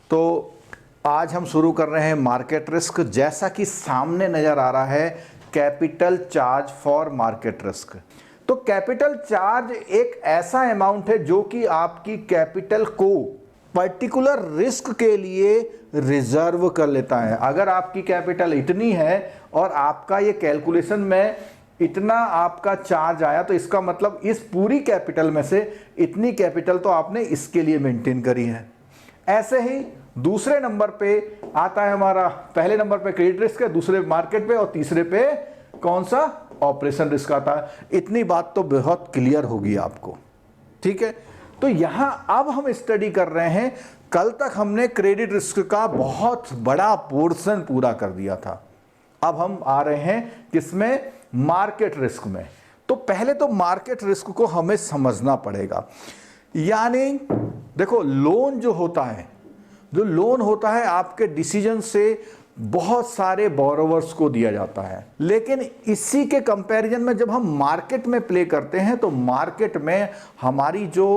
तो आज हम शुरू कर रहे हैं मार्केट रिस्क। जैसा कि सामने नज़र आ रहा है capital charge for market risk. तो कैपिटल चार्ज एक ऐसा अमाउंट है जो कि आपकी कैपिटल को पर्टिकुलर रिस्क के लिए रिजर्व कर लेता है। अगर आपकी कैपिटल इतनी है और आपका ये कैलकुलेशन में इतना आपका चार्ज आया, तो इसका मतलब इस पूरी कैपिटल में से इतनी कैपिटल तो आपने इसके लिए मेंटेन करी है। ऐसे ही दूसरे नंबर पे आता है हमारा, पहले नंबर पे क्रेडिट रिस्क है, दूसरे मार्केट पे, और तीसरे पे कौन सा, ऑपरेशन रिस्क आता है। इतनी बात तो बहुत क्लियर होगी आपको, ठीक है। तो यहां अब हम स्टडी कर रहे हैं, कल तक हमने क्रेडिट रिस्क का बहुत बड़ा पोर्शन पूरा कर दिया था। अब हम आ रहे हैं किसमें, मार्केट रिस्क में। तो पहले तो मार्केट रिस्क को हमें समझना पड़ेगा। यानी देखो, लोन जो होता है, जो लोन होता है आपके डिसीजन से बहुत सारे बोरोवर्स को दिया जाता है, लेकिन इसी के कंपैरिजन में जब हम मार्केट में प्ले करते हैं तो मार्केट में हमारी जो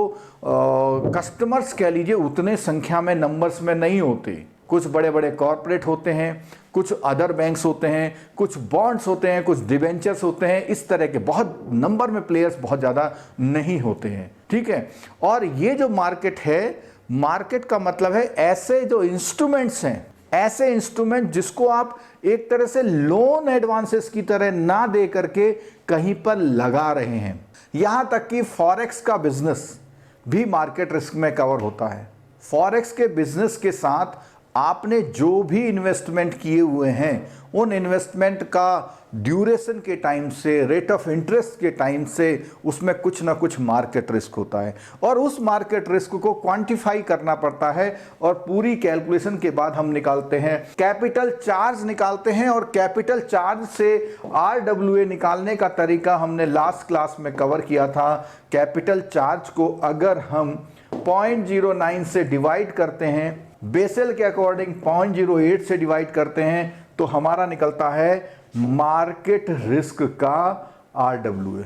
कस्टमर्स कह लीजिए उतने संख्या में नंबर्स में नहीं होते। कुछ बड़े बड़े कॉरपोरेट होते हैं, कुछ अदर बैंक्स होते हैं, कुछ बॉन्ड्स होते हैं, कुछ डिवेंचर्स होते हैं, इस तरह के बहुत नंबर में प्लेयर्स बहुत ज़्यादा नहीं होते हैं, ठीक है। और ये जो मार्केट है, मार्केट का मतलब है ऐसे जो इंस्ट्रूमेंट्स हैं, ऐसे इंस्ट्रूमेंट जिसको आप एक तरह से लोन एडवांसेस की तरह ना दे करके कहीं पर लगा रहे हैं। यहां तक कि फॉरेक्स का बिजनेस भी मार्केट रिस्क में कवर होता है। फॉरेक्स के बिजनेस के साथ आपने जो भी इन्वेस्टमेंट किए हुए हैं, उन इन्वेस्टमेंट का ड्यूरेशन के टाइम से, रेट ऑफ इंटरेस्ट के टाइम से उसमें कुछ ना कुछ मार्केट रिस्क होता है, और उस मार्केट रिस्क को क्वांटिफाई करना पड़ता है। और पूरी कैलकुलेशन के बाद हम निकालते हैं कैपिटल चार्ज निकालते हैं, और कैपिटल चार्ज से RWA निकालने का तरीका हमने लास्ट क्लास में कवर किया था। कैपिटल चार्ज को अगर हम 0.09 से डिवाइड करते हैं, बेसल के अकॉर्डिंग 0.08 से डिवाइड करते हैं, तो हमारा निकलता है मार्केट रिस्क का RWA।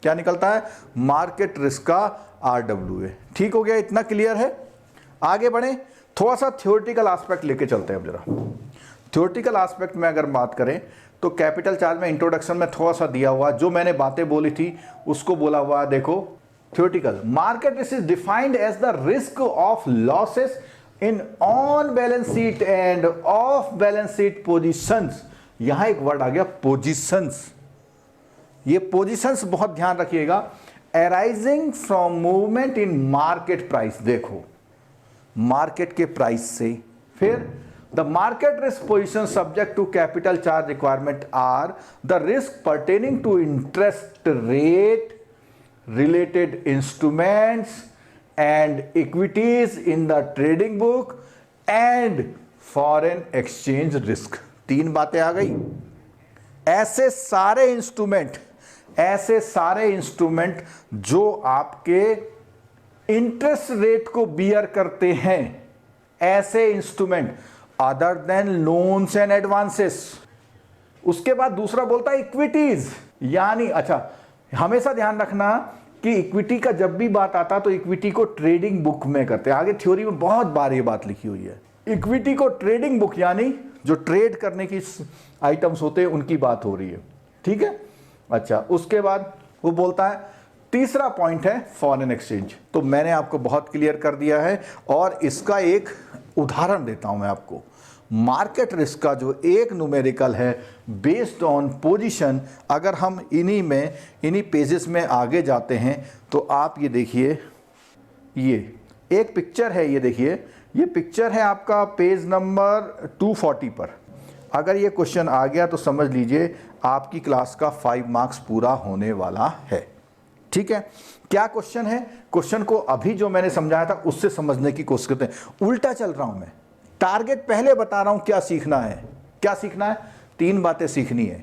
क्या निकलता है, मार्केट रिस्क का RWA। ठीक हो गया, इतना क्लियर है। आगे बढ़े, थोड़ा सा थ्योरेटिकल एस्पेक्ट लेके चलते हैं। अब जरा थ्योरेटिकल एस्पेक्ट में अगर बात करें तो कैपिटल चार्ज में इंट्रोडक्शन में थोड़ा सा दिया हुआ, जो मैंने बातें बोली थी उसको बोला हुआ। देखो, theoretical market risk is defined as the risk of losses in on balance sheet and off balance sheet positions. यहां एक वर्ड आ गया, पोजीशंस। ये पोजीशंस बहुत ध्यान रखिएगा। Arising from movement in market price, देखो मार्केट के प्राइस से। फिर the market risk position subject to capital charge requirement are the risk pertaining to interest rate, related instruments and equities in the trading book and foreign exchange risk। तीन बातें आ गई। ऐसे सारे instrument जो आपके इंटरेस्ट रेट को beer करते हैं, ऐसे instrument other than loans and advances. उसके बाद दूसरा बोलता है इक्विटीज, यानी अच्छा हमेशा ध्यान रखना कि इक्विटी का जब भी बात आता तो इक्विटी को ट्रेडिंग बुक में करते हैं। आगे थ्योरी में बहुत बार ये बात लिखी हुई है। इक्विटी को ट्रेडिंग बुक, यानी जो ट्रेड करने की आइटम्स होते हैं उनकी बात हो रही है, ठीक है। अच्छा, उसके बाद वो बोलता है तीसरा पॉइंट है फॉरेन एक्सचेंज। तो मैंने आपको बहुत क्लियर कर दिया है, और इसका एक उदाहरण देता हूं मैं आपको। मार्केट रिस्क का जो एक न्यूमेरिकल है बेस्ड ऑन पोजीशन, अगर हम इन्हीं पेजेस में आगे जाते हैं तो आप ये देखिए, ये एक पिक्चर है, ये देखिए, ये पिक्चर है आपका पेज नंबर 240 पर। अगर ये क्वेश्चन आ गया तो समझ लीजिए आपकी क्लास का 5 मार्क्स पूरा होने वाला है, ठीक है। क्या क्वेश्चन है, क्वेश्चन को अभी जो मैंने समझाया था उससे समझने की कोशिश करते हैं। उल्टा चल रहा हूं मैं, टारगेट पहले बता रहा हूं क्या सीखना है। क्या सीखना है, तीन बातें सीखनी है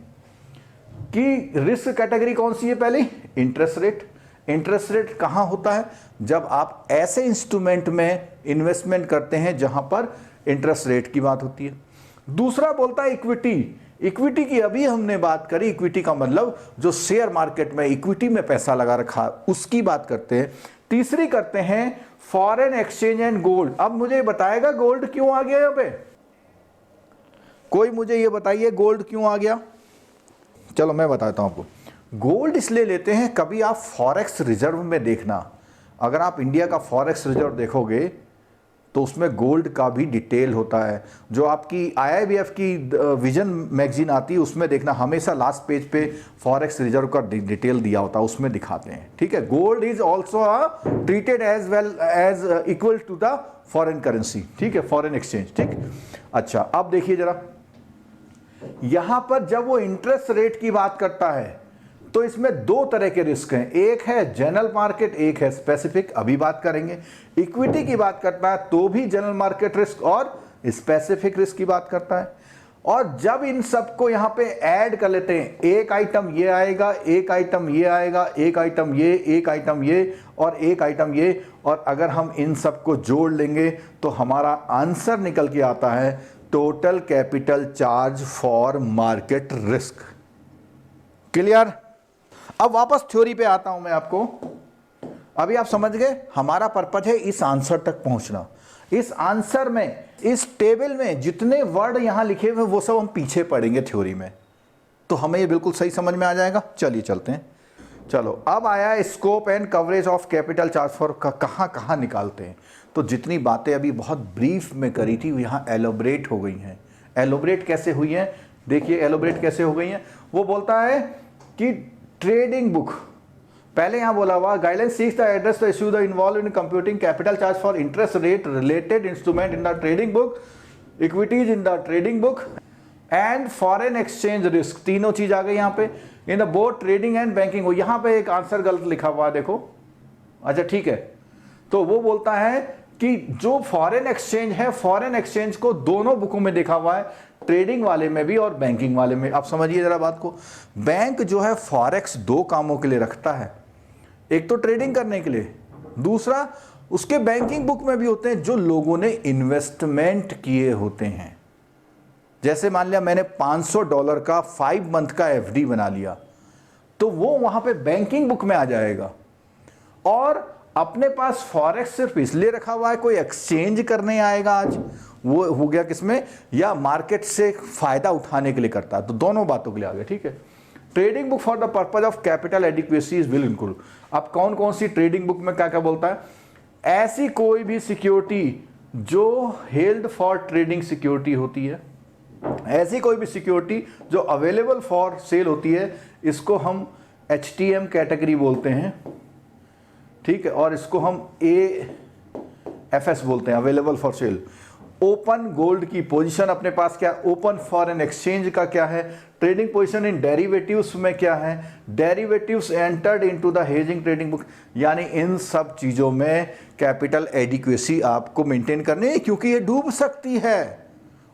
कि रिस्क कैटेगरी कौन सी है। पहली इंटरेस्ट रेट। इंटरेस्ट रेट कहां होता है, जब आप ऐसे इंस्ट्रूमेंट में इन्वेस्टमेंट करते हैं जहां पर इंटरेस्ट रेट की बात होती है। दूसरा बोलता है इक्विटी। इक्विटी की अभी हमने बात करी, इक्विटी का मतलब जो शेयर मार्केट में इक्विटी में पैसा लगा रखा उसकी बात करते हैं। तीसरी करते हैं फॉरेन एक्सचेंज एंड गोल्ड। अब मुझे बताएगा गोल्ड क्यों आ गया यहां पे, कोई मुझे ये बताइए गोल्ड क्यों आ गया। चलो मैं बताता हूं आपको। गोल्ड इसलिए लेते हैं, कभी आप फॉरेक्स रिजर्व में देखना, अगर आप इंडिया का फॉरेक्स रिजर्व देखोगे तो उसमें गोल्ड का भी डिटेल होता है। जो आपकी IIBF की विजन मैगजीन आती है उसमें देखना, हमेशा लास्ट पेज पे फॉरेक्स रिजर्व का डिटेल दिया होता है, उसमें दिखाते हैं। ठीक है, gold is also treated as well as equal to the foreign currency. ठीक है, फॉरेन एक्सचेंज। ठीक, अच्छा अब देखिए जरा, यहां पर जब वो इंटरेस्ट रेट की बात करता है तो इसमें दो तरह के रिस्क हैं, एक है जनरल मार्केट, एक है स्पेसिफिक, अभी बात करेंगे। इक्विटी की बात करता है तो भी जनरल मार्केट रिस्क और स्पेसिफिक रिस्क की बात करता है। और जब इन सबको यहां पे ऐड कर लेते हैं, एक आइटम ये आएगा, एक आइटम ये आएगा, एक आइटम ये, एक आइटम ये और एक आइटम ये, और अगर हम इन सबको जोड़ लेंगे तो हमारा आंसर निकल के आता है total capital charge for market risk. Clear? अब वापस थ्योरी पे आता हूं मैं आपको। अभी आप समझ गए, हमारा पर्पज है इस आंसर तक पहुंचना। इस आंसर में, इस टेबल में जितने वर्ड यहां लिखे हुए वो सब हम पीछे पढ़ेंगे थ्योरी में, तो हमें ये बिल्कुल सही समझ में आ जाएगा। चलिए चलते हैं। चलो अब आया scope and coverage of capital charge for, कहां कहां निकालते हैं। तो जितनी बातें अभी बहुत ब्रीफ में करी थी यहां एलोबरेट हो गई हैं। एलोबरेट कैसे हुई हैं, देखिए एलोबरेट कैसे हो गई हैं। वो बोलता है कि ट्रेडिंग बुक, पहले यहां बोला हुआ guideline seeks the address the issue the involve in computing capital charge for interest rate related instrument in the trading book, equities in the trading book and foreign exchange risk. तीनों चीज आ गई यहां पे in the both trading and banking. हो यहां पे एक आंसर गलत लिखा हुआ देखो। अच्छा ठीक है, तो वो बोलता है कि जो फॉरेन एक्सचेंज है, फॉरेन एक्सचेंज को दोनों बुकों में देखा हुआ है, ट्रेडिंग वाले में भी और बैंकिंग वाले में। आप समझिए जरा बात को। बैंक जो है फॉरेक्स दो कामों के लिए रखता है, एक तो ट्रेडिंग करने के लिए, दूसरा उसके बैंकिंग बुक में भी होते हैं जो लोगों ने इन्वेस्टमेंट किए होते हैं। जैसे मान लिया मैंने $500 का 5 मंथ का FD बना लिया, तो वो वहां पे बैंकिंग बुक में आ जाएगा। और अपने पास फॉरेक्स सिर्फ इसलिए रखा हुआ है, कोई एक्सचेंज करने आएगा आज, वो हो गया किसमें, या मार्केट से फायदा उठाने के लिए करता है, तो दोनों बातों के लिए आ गया। ठीक है, trading book for the purpose of capital adequacy will include. अब कौन कौन सी ट्रेडिंग बुक में क्या क्या बोलता है, ऐसी कोई भी सिक्योरिटी जो हेल्ड फॉर ट्रेडिंग सिक्योरिटी होती है, ऐसी कोई भी सिक्योरिटी जो अवेलेबल फॉर सेल होती है, इसको हम HTM कैटेगरी बोलते हैं। ठीक है, और इसको हम AFS बोलते हैं, available for sale. Open gold की पोजीशन अपने पास क्या, ओपन फॉरेन एक्सचेंज का क्या है, ट्रेडिंग पोजीशन इन डेरिवेटिव्स में क्या है, derivatives entered into the hedging trading book. यानी इन सब चीजों में कैपिटल एडिक्वेसी आपको मेंटेन करनी है, क्योंकि ये डूब सकती है,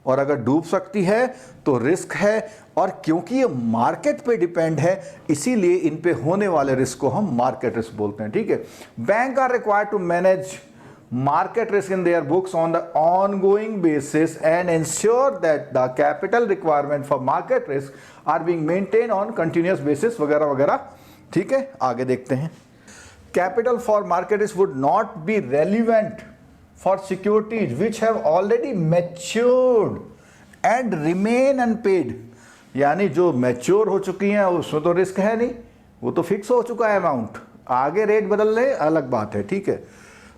और अगर डूब सकती है तो रिस्क है, और क्योंकि ये मार्केट पे डिपेंड है इसीलिए इन पे होने वाले रिस्क को हम मार्केट रिस्क बोलते हैं। ठीक है, bank are required to manage market risk in their books on the ongoing basis and ensure that the capital requirement for market risk are being maintained on continuous basis वगैरह वगैरह। ठीक है, आगे देखते हैं। Capital for market risk would not be relevant for securities which have already matured and remain unpaid। यानी जो mature हो चुकी हैं उसमें तो रिस्क है नहीं, वो तो फिक्स हो चुका है अमाउंट, आगे रेट बदल ले अलग बात है। ठीक है,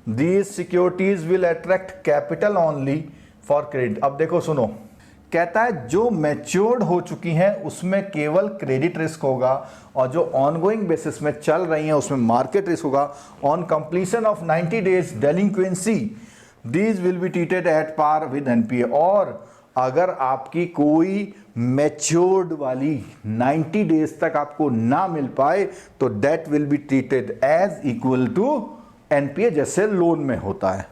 These securities will attract capital only for credit। अब देखो सुनो, कहता है जो मैच्योर्ड हो चुकी हैं उसमें केवल क्रेडिट रिस्क होगा, और जो ऑनगोइंग बेसिस में चल रही हैं उसमें मार्केट रिस्क होगा। On completion of 90 days delinquency these will be treated at par with NPA। और अगर आपकी कोई मैच्योर्ड वाली 90 डेज तक आपको ना मिल पाए तो that will be treated as equal to NPA, जैसे लोन में होता है।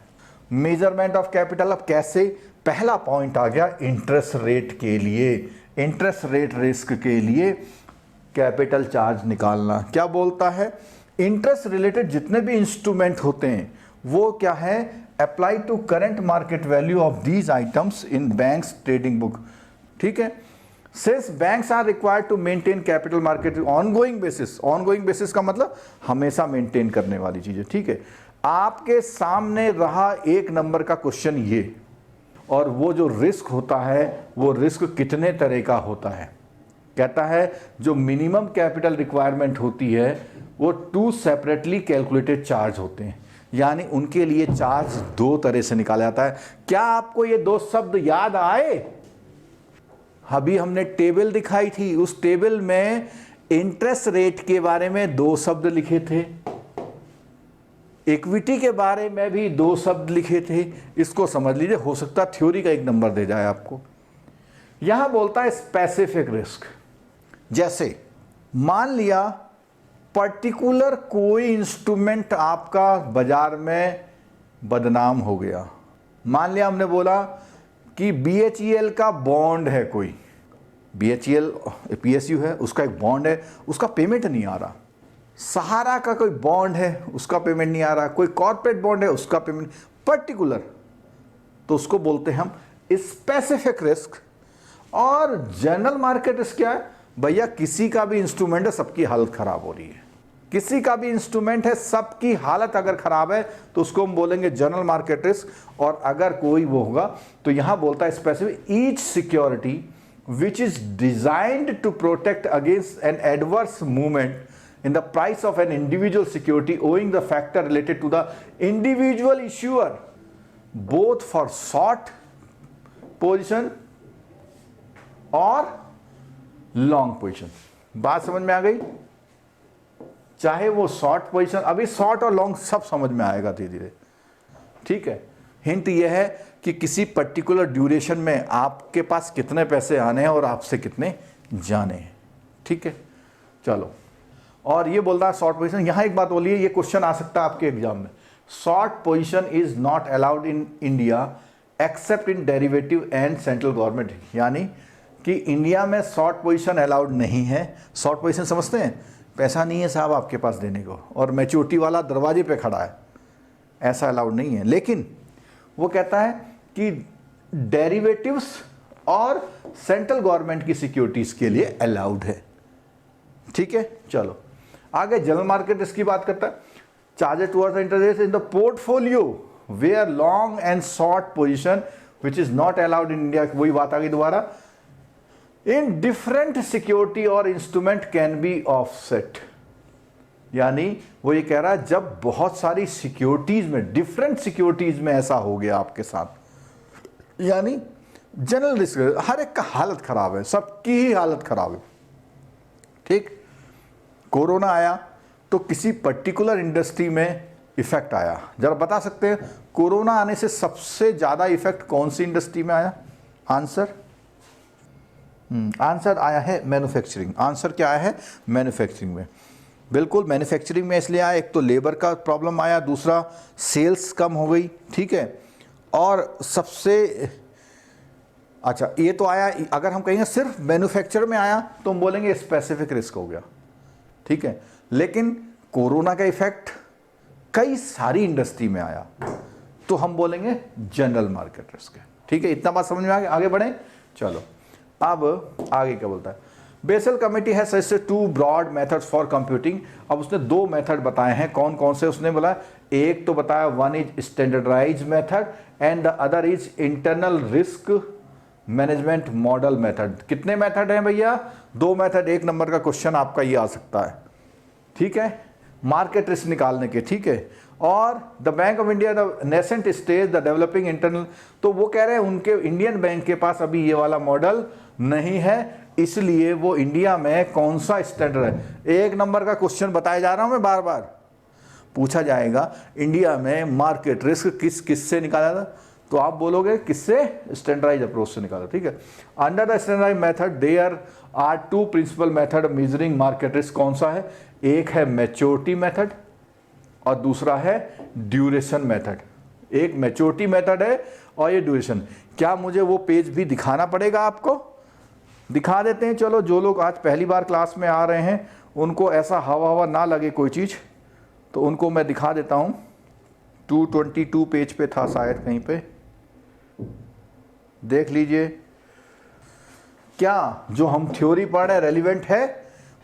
मेजरमेंट ऑफ कैपिटल, अब कैसे, पहला पॉइंट आ गया इंटरेस्ट रेट के लिए, इंटरेस्ट रेट रिस्क के लिए कैपिटल चार्ज निकालना। क्या बोलता है, इंटरेस्ट रिलेटेड जितने भी इंस्ट्रूमेंट होते हैं वो क्या है, apply to current market value of these items in banks trading book. ठीक है, Since banks are required to maintain capital market ongoing basis, ongoing basis का मतलब हमेशा मेंटेन करने वाली चीज है। ठीक है, आपके सामने रहा एक नंबर का क्वेश्चन ये, और वो जो रिस्क होता है वो रिस्क कितने तरह का होता है। कहता है जो मिनिमम कैपिटल रिक्वायरमेंट होती है वो 2 सेपरेटली कैलकुलेटेड चार्ज होते हैं, यानी उनके लिए चार्ज 2 तरह से निकाला जाता है। क्या आपको ये 2 शब्द याद आए? अभी हमने टेबल दिखाई थी, उस टेबल में इंटरेस्ट रेट के बारे में 2 शब्द लिखे थे, इक्विटी के बारे में भी 2 शब्द लिखे थे। इसको समझ लीजिए, हो सकता है थ्योरी का 1 नंबर दे जाए आपको। यहां बोलता है स्पेसिफिक रिस्क। जैसे मान लिया पर्टिकुलर कोई इंस्ट्रूमेंट आपका बाजार में बदनाम हो गया। मान लिया हमने बोला कि BHEL का बॉन्ड है, कोई BHEL PSU है, उसका एक बॉन्ड है, उसका पेमेंट नहीं आ रहा। सहारा का कोई बॉन्ड है, उसका पेमेंट नहीं आ रहा। कोई कॉर्पोरेट बॉन्ड है, उसका पेमेंट पर्टिकुलर, तो उसको बोलते हैं हम स्पेसिफिक रिस्क। और जनरल मार्केट रिस्क क्या है? भैया किसी का भी इंस्ट्रूमेंट है, सबकी हालत खराब हो रही है, किसी का भी इंस्ट्रूमेंट है, सबकी हालत अगर खराब है तो उसको हम बोलेंगे जनरल मार्केट रिस्क। और अगर कोई वो होगा तो यहां बोलता है specific each security which is designed to protect against an adverse movement in the price of an individual security owing the factor related to the individual issuer both for short position और long position. बात समझ में आ गई? चाहे वो short position, अभी short और long सब समझ में आएगा धीरे धीरे, ठीक है। हिंट ये है कि किसी पर्टिकुलर ड्यूरेशन में आपके पास कितने पैसे आने हैं और आपसे कितने जाने हैं, ठीक है। चलो, और ये बोल रहा है शॉर्ट पोजीशन। यहां एक बात बोलिए, ये क्वेश्चन आ सकता है आपके एग्जाम में। Short position is not allowed in India accept in derivative and central government, यानी कि इंडिया में शॉर्ट पोजीशन अलाउड नहीं है। शॉर्ट पोजीशन समझते हैं? पैसा नहीं है साहब आपके पास देने को और मैच्योरिटी वाला दरवाजे पे खड़ा है, ऐसा अलाउड नहीं है। लेकिन वो कहता है कि डेरिवेटिव्स और सेंट्रल गवर्नमेंट की सिक्योरिटीज के लिए अलाउड है, ठीक है। चलो आगे जनरल मार्केट इसकी बात करता है। Charges towards interest in the portfolio where long and short position which is not allowed in India. वही बात आ गई दोबारा। इन डिफरेंट सिक्योरिटी और इंस्ट्रूमेंट कैन बी ऑफसेट, यानी वो ये कह रहा है जब बहुत सारी सिक्योरिटीज में, डिफरेंट सिक्योरिटीज में ऐसा हो गया आपके साथ, यानी जनरल रिस्क, हर एक का हालत खराब है, सबकी ही हालत खराब है, ठीक। कोरोना आया तो किसी पर्टिकुलर इंडस्ट्री में इफेक्ट आया। जरा बता सकते हैं कोरोना आने से सबसे ज्यादा इफेक्ट कौन सी इंडस्ट्री में आया? आंसर आंसर आया है मैन्युफैक्चरिंग। आंसर क्या आया है? मैन्युफैक्चरिंग में। बिल्कुल मैन्युफैक्चरिंग में इसलिए आया, एक तो लेबर का प्रॉब्लम आया, दूसरा सेल्स कम हो गई, ठीक है। और सबसे अच्छा ये तो आया, अगर हम कहेंगे सिर्फ मैन्युफैक्चर में आया तो हम बोलेंगे स्पेसिफिक रिस्क हो गया, ठीक है। लेकिन कोरोना का इफेक्ट कई सारी इंडस्ट्री में आया तो हम बोलेंगे जनरल मार्केट रिस्क है, ठीक है। इतना बात समझ में आ गया? आगे बढ़े। चलो अब आगे क्या बोलता है। बेसल कमेटी है suggested 2 broad methods for computing. अब उसने 2 मेथड बताए हैं, कौन कौन से उसने बोला? एक तो बताया one is standardise method and the other is internal risk management model method. कितने मेथड हैं भैया? 2 मेथड। 1 नंबर का क्वेश्चन आपका ये आ सकता है, ठीक है, मार्केट रिस्क निकालने के, ठीक है। और the bank of India the nascent stage the developing internal, तो वो कह रहे हैं उनके इंडियन बैंक के पास अभी ये वाला मॉडल नहीं है, इसलिए वो इंडिया में कौन सा स्टैंडर्ड है। 1 नंबर का क्वेश्चन बताया जा रहा हूं मैं, बार बार पूछा जाएगा इंडिया में मार्केट रिस्क किस किस से निकाला था, तो आप बोलोगे किससे? स्टैंडर्डाइज अप्रोच से निकाला, ठीक है। Under the standardise method there are 2 principal method measuring market risk. कौन सा है? एक है मैच्योरिटी मेथड और दूसरा है ड्यूरेशन मेथड। एक मैच्योरिटी मेथड है और ये ड्यूरेशन। क्या मुझे वो पेज भी दिखाना पड़ेगा आपको? दिखा देते हैं। चलो, जो लोग आज पहली बार क्लास में आ रहे हैं उनको ऐसा हवा हवा ना लगे कोई चीज़, तो उनको मैं दिखा देता हूँ। 222 पेज पे था शायद, कहीं पे देख लीजिए। क्या जो हम थ्योरी पढ़ रहे रेलिवेंट है?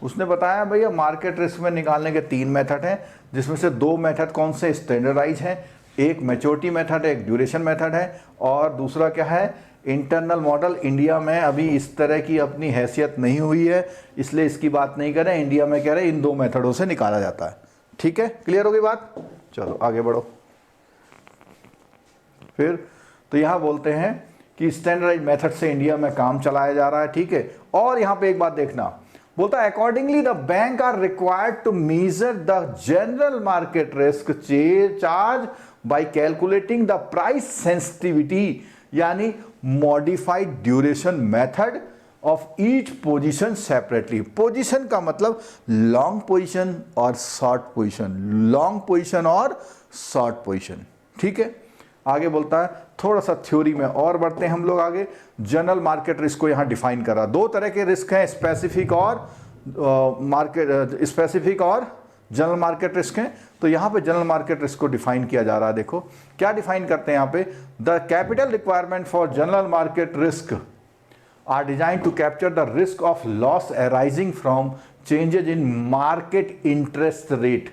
उसने बताया भैया मार्केट रिस्क में निकालने के 3 मेथड हैं, जिसमें से 2 मेथड कौन से स्टैंडर्डाइज हैं, एक मैच्योरिटी मेथड है, एक ड्यूरेशन मेथड है, और दूसरा क्या है इंटरनल मॉडल। इंडिया में अभी इस तरह की अपनी हैसियत नहीं हुई है, इसलिए इसकी बात नहीं करें। इंडिया में कह रहे हैं इन 2 मेथडों से निकाला जाता है। ठीक है, क्लियर हो गई बात? चलो आगे बढ़ो। फिर तो यहां बोलते हैं कि स्टैंडर्डाइज मेथड से इंडिया में काम चलाया जा रहा है। ठीक है, और यहां पे एक बात देखना, बोलता है accordingly the bank are required to measure the general market risk charge by calculating the price sensitivity, यानी modified duration method of each position separately. Position का मतलब लॉन्ग पोजीशन और शॉर्ट पोजीशन, लॉन्ग पोजीशन और short position. ठीक है, आगे बोलता है थोड़ा सा थ्योरी में और बढ़ते हैं हम लोग आगे। जनरल मार्केट रिस्क को यहां डिफाइन करा, 2 तरह के रिस्क हैं, स्पेसिफिक और जनरल मार्केट रिस्क हैं। तो यहां पे जनरल मार्केट रिस्क को डिफाइन किया जा रहा है। देखो क्या डिफाइन करते हैं यहां पे, the capital requirement for general market risk are design to capture the risk of loss arising from changes in market interest rate.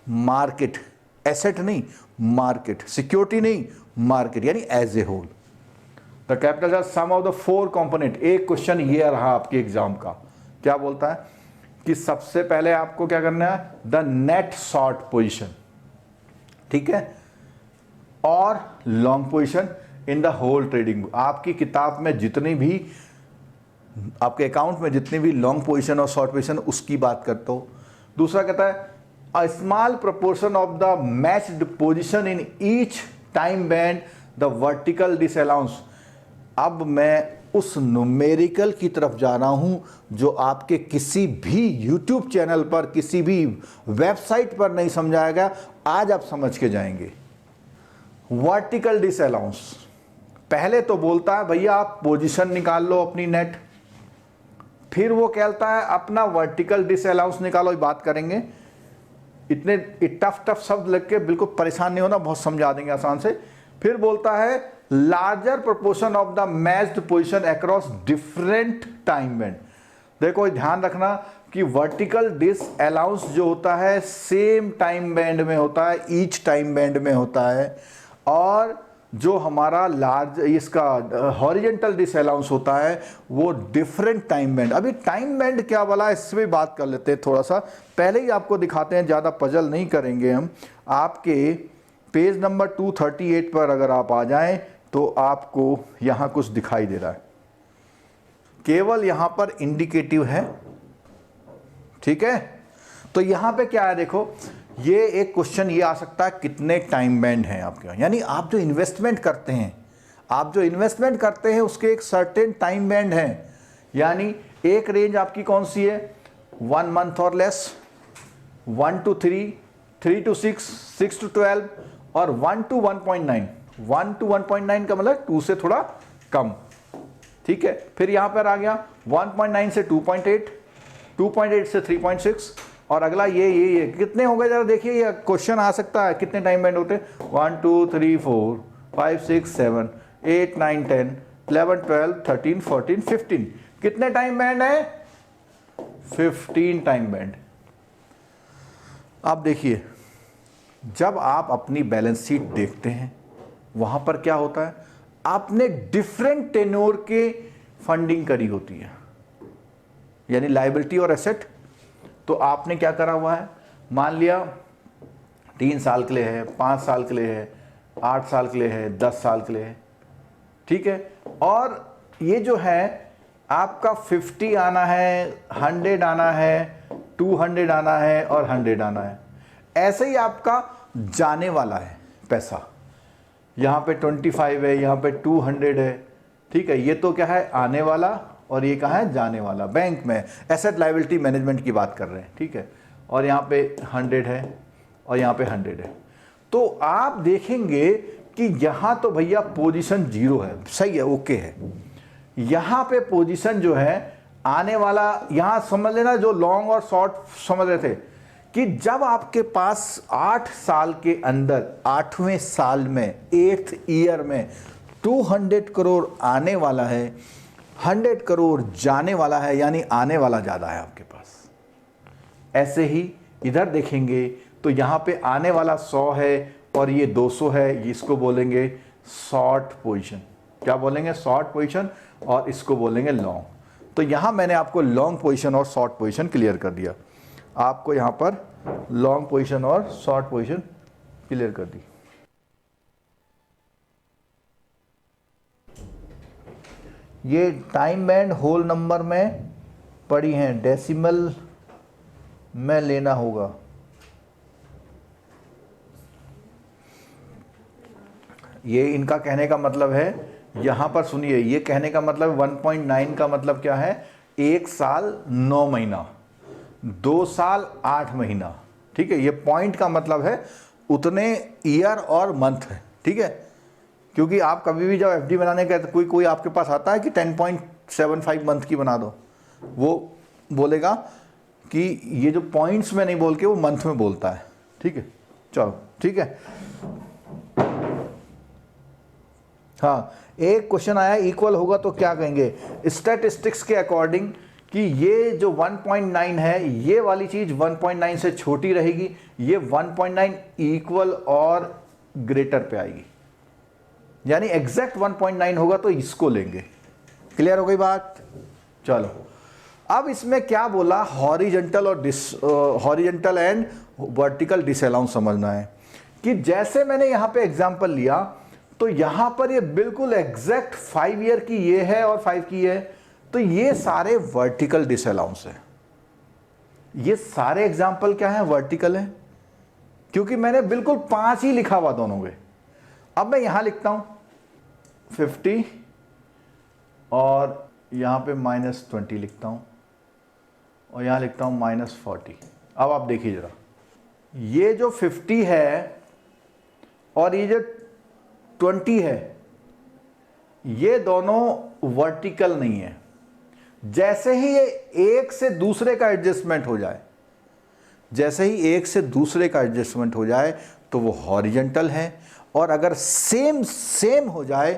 Market, asset नहीं, मार्केट, सिक्योरिटी नहीं, मार्केट, यानी as a whole. The capital are sum of the 4 component. एक question ये रहा आपके exam का, क्या बोलता है कि सबसे पहले आपको क्या करना है, द नेट शॉर्ट पोजीशन, ठीक है, और long position in the whole trading book. आपकी किताब में जितनी भी, आपके अकाउंट में जितनी भी लॉन्ग पोजीशन और शॉर्ट पोजीशन, उसकी बात करता हो। दूसरा कहता है a small proportion of the matched position in each time band the vertical disallowance. अब मैं उस न्यूमेरिकल की तरफ जा रहा हूं जो आपके किसी भी यूट्यूब चैनल पर, किसी भी वेबसाइट पर नहीं समझाया गया, आज आप समझ के जाएंगे। वर्टिकल डिसअलाउंस, पहले तो बोलता है भैया आप पोजीशन निकाल लो अपनी नेट, फिर वो कहता है अपना वर्टिकल डिसअलाउंस निकालो, बात करेंगे। इतने टफ शब्द लग के बिल्कुल परेशान नहीं होना, बहुत समझा देंगे आसान से। फिर बोलता है larger proportion of the matched position across different time band. देखो ध्यान रखना कि वर्टिकल डिसअलाउंस जो होता है सेम टाइम बैंड में होता है, ईच टाइम बैंड में होता है, और जो हमारा लार्ज इसका हॉरिजेंटल डिसअलाउंस होता है वो डिफरेंट टाइम बैंड। अभी टाइम बैंड क्या बोला इससे भी बात कर लेते हैं थोड़ा सा, पहले ही आपको दिखाते हैं, ज़्यादा पजल नहीं करेंगे हम। आपके पेज नंबर 238 पर अगर आप आ जाएं तो आपको यहाँ कुछ दिखाई दे रहा है, केवल यहाँ पर इंडिकेटिव है, ठीक है। तो यहाँ पे क्या है, देखो ये एक क्वेश्चन ये आ सकता है कितने टाइम बैंड हैं आपके, यानी आप जो इन्वेस्टमेंट करते हैं उसके एक सर्टेन टाइम बैंड है। यानी एक रेंज आपकी कौन सी है, 1 मंथ और लेस, 1 to 3, 3 to 6, 6 to 12 और 1 to 1.9। 1 to 1.9 का मतलब 2 से थोड़ा कम, ठीक है। फिर यहां पर आ गया 1.9 से 2.8, 2.8 से 3.6, और अगला ये कितने हो गए जरा देखिए, ये क्वेश्चन आ सकता है कितने टाइम बैंड होते हैं, 1 2 3 4 5 6 7 8 9 10 11 12 13 14 15। कितने टाइम बैंड है, 15 टाइम बैंड। आप देखिए जब आप अपनी बैलेंस शीट देखते हैं वहां पर क्या होता है, आपने डिफरेंट टेन्योर के फंडिंग करी होती है, यानी लायबिलिटी और एसेट। तो आपने क्या करा हुआ है, मान लिया 3 साल के लिए है, 5 साल के लिए है, 8 साल के लिए है, 10 साल के लिए है, ठीक है। और ये जो है आपका 50 आना है, 100 आना है, 200 आना है और 100 आना है। ऐसे ही आपका जाने वाला है पैसा, यहाँ पे 25 है, यहाँ पे 200 है, ठीक है। ये तो क्या है आने वाला, और ये कहाँ है जाने वाला, बैंक में एसेट लायबिलिटी मैनेजमेंट की बात कर रहे हैं, ठीक है। और यहाँ पे 100 है और यहाँ पे 100 है। तो आप देखेंगे कि यहाँ तो भैया पोजीशन 0 है, सही है, ओके है। यहाँ पे पोजीशन जो है आने वाला, यहाँ समझ लेना जो लॉन्ग और शॉर्ट समझ रहे थे कि जब आपके पास 8 साल के अंदर 8वें साल में 8th ईयर में 200 करोड़ आने वाला है, 100 करोड़ जाने वाला है, यानी आने वाला ज़्यादा है आपके पास, ऐसे ही इधर देखेंगे तो यहाँ पे आने वाला 100 है और ये 200 है, इसको बोलेंगे शॉर्ट पोजीशन। क्या बोलेंगे? Short position. और इसको बोलेंगे लॉन्ग। तो यहाँ मैंने आपको लॉन्ग पोजीशन और शॉर्ट पोजीशन क्लियर कर दिया, आपको यहाँ पर लॉन्ग पोजीशन और शॉर्ट पोजीशन क्लियर कर दी। ये टाइम बैंड होल नंबर में पड़ी हैं, डेसिमल में लेना होगा। ये इनका कहने का मतलब है, यहां पर सुनिए, ये कहने का मतलब 1.9 का मतलब क्या है? 1 साल 9 महीना, 2 साल 8 महीना। ठीक है, ये पॉइंट का मतलब है उतने ईयर और मंथ है। ठीक है, क्योंकि आप कभी भी जब एफडी बनाने का कोई आपके पास आता है कि 10.75 मंथ की बना दो, वो बोलेगा कि ये जो पॉइंट्स में नहीं बोल के वो मंथ में बोलता है। ठीक है, चलो ठीक है। हाँ, एक क्वेश्चन आया इक्वल होगा तो क्या कहेंगे? स्टैटिस्टिक्स के अकॉर्डिंग कि ये जो 1.9 है, ये वाली चीज 1.9 से छोटी रहेगी, ये 1.9 इक्वल और ग्रेटर पे आएगी, यानी एग्जैक्ट 1.9 होगा तो इसको लेंगे। क्लियर हो गई बात? चलो, अब इसमें क्या बोला? हॉरिजॉन्टल और हॉरिजॉन्टल एंड वर्टिकल डिसअलाउंस समझना है कि जैसे मैंने यहां पे एग्जांपल लिया तो यहां पर ये बिल्कुल एग्जैक्ट 5 ईयर की ये है और 5 की है, तो ये सारे वर्टिकल डिसअलाउंस है। ये सारे एग्जांपल क्या है? वर्टिकल है, क्योंकि मैंने बिल्कुल 5 ही लिखा हुआ दोनों के। अब मैं यहां लिखता हूं 50 और यहां पे -20 लिखता हूं और यहां लिखता हूं -40। अब आप देखिए जरा, ये जो 50 है और ये जो 20 है, ये दोनों वर्टिकल नहीं है। जैसे ही ये एक से दूसरे का एडजस्टमेंट हो जाए, जैसे ही एक से दूसरे का एडजस्टमेंट हो जाए तो वो हॉरिजॉन्टल है, और अगर सेम हो जाए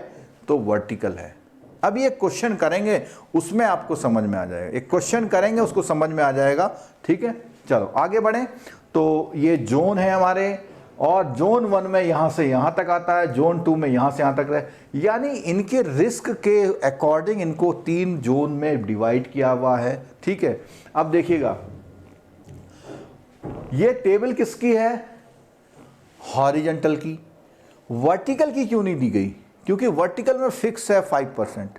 तो वर्टिकल है। अब ये क्वेश्चन करेंगे उसमें आपको समझ में आ जाएगा, एक क्वेश्चन करेंगे उसको समझ में आ जाएगा। ठीक है, चलो आगे बढ़ें। तो ये जोन है हमारे, और जोन 1 में यहां से यहां तक आता है, जोन 2 में यहां से यहां तक है, यानी इनके रिस्क के अकॉर्डिंग इनको 3 जोन में डिवाइड किया हुआ है। ठीक है, अब देखिएगा, ये टेबल किसकी है? हॉरिजॉन्टल की। वर्टिकल की क्यों नहीं दी गई? क्योंकि वर्टिकल में फिक्स है 5%,